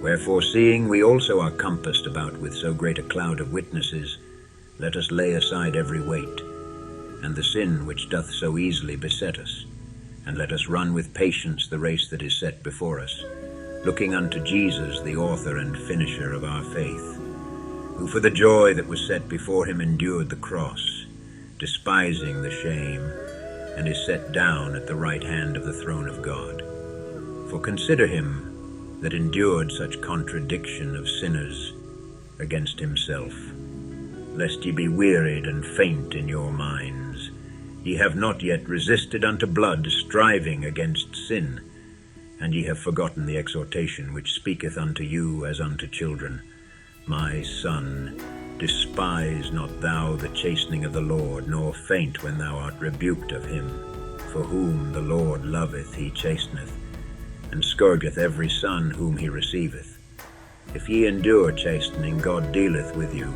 Wherefore, seeing we also are compassed about with so great a cloud of witnesses, let us lay aside every weight, and the sin which doth so easily beset us, and let us run with patience the race that is set before us, looking unto Jesus, the author and finisher of our faith, who for the joy that was set before him endured the cross, despising the shame, and is set down at the right hand of the throne of God. For consider him that endured such contradiction of sinners against himself, lest ye be wearied and faint in your minds. Ye have not yet resisted unto blood, striving against sin, and ye have forgotten the exhortation which speaketh unto you as unto children. My son, despise not thou the chastening of the Lord, nor faint when thou art rebuked of him. For whom the Lord loveth he chasteneth, and scourgeth every son whom he receiveth. If ye endure chastening, God dealeth with you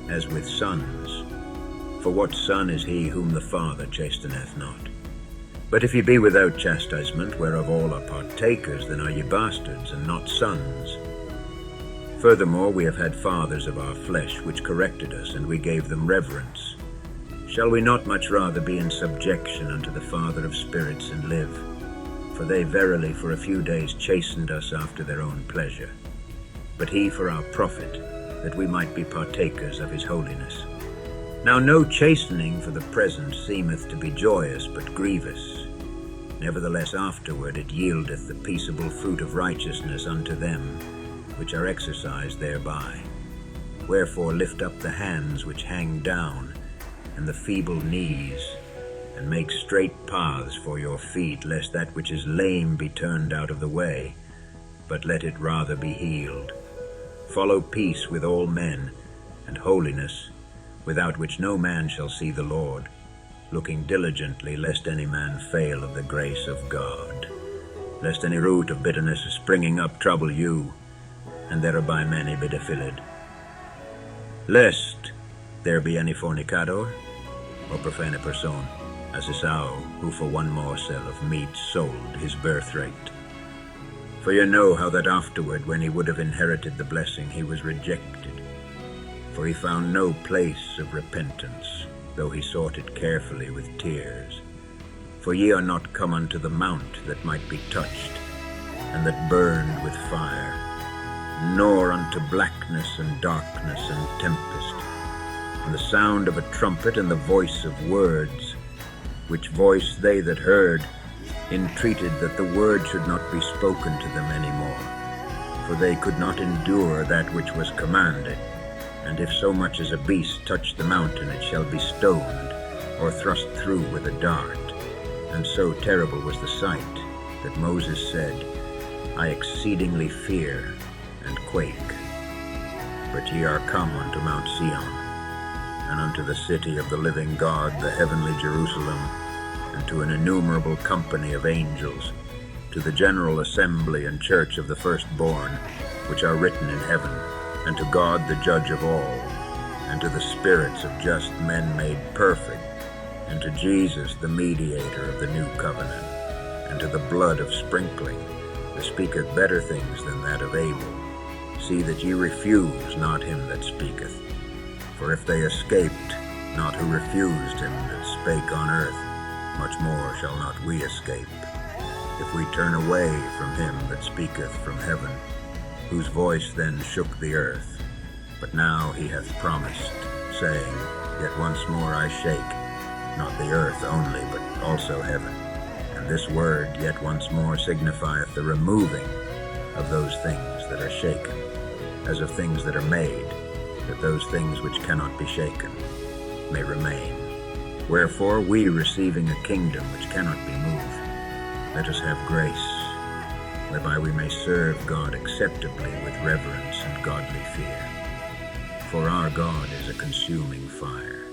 as with sons. For what son is he whom the Father chasteneth not? But if ye be without chastisement, whereof all are partakers, then are ye bastards, and not sons. Furthermore, we have had fathers of our flesh, which corrected us, and we gave them reverence. Shall we not much rather be in subjection unto the Father of spirits, and live? For they verily for a few days chastened us after their own pleasure, but he for our profit, that we might be partakers of his holiness. Now no chastening for the present seemeth to be joyous, but grievous. Nevertheless afterward it yieldeth the peaceable fruit of righteousness unto them which are exercised thereby. Wherefore lift up the hands which hang down, and the feeble knees, and make straight paths for your feet, lest that which is lame be turned out of the way, but let it rather be healed. Follow peace with all men, and holiness, without which no man shall see the Lord, looking diligently lest any man fail of the grace of God, lest any root of bitterness springing up trouble you, and thereby many be defiled. Lest there be any fornicator, or profane person, as Esau, who for one morsel of meat sold his birthright. For you know how that afterward, when he would have inherited the blessing, he was rejected. For he found no place of repentance, though he sought it carefully with tears. For ye are not come unto the mount that might be touched, and that burned with fire, nor unto blackness and darkness and tempest, and the sound of a trumpet and the voice of words, which voice they that heard entreated that the word should not be spoken to them any more, for they could not endure that which was commanded. And if so much as a beast touch the mountain, it shall be stoned, or thrust through with a dart. And so terrible was the sight, that Moses said, I exceedingly fear and quake. But ye are come unto Mount Sion, and unto the city of the living God, the heavenly Jerusalem, and to an innumerable company of angels, to the general assembly and church of the firstborn, which are written in heaven, and to God the judge of all, and to the spirits of just men made perfect, and to Jesus the mediator of the new covenant, and to the blood of sprinkling, that speaketh better things than that of Abel. See that ye refuse not him that speaketh. For if they escaped not who refused him that spake on earth, much more shall not we escape, if we turn away from him that speaketh from heaven, whose voice then shook the earth. But now he hath promised, saying, Yet once more I shake, not the earth only, but also heaven. And this word, yet once more, signifieth the removing of those things that are shaken, as of things that are made, that those things which cannot be shaken may remain. Wherefore we, receiving a kingdom which cannot be moved, let us have grace, whereby we may serve God acceptably with reverence and godly fear. For our God is a consuming fire.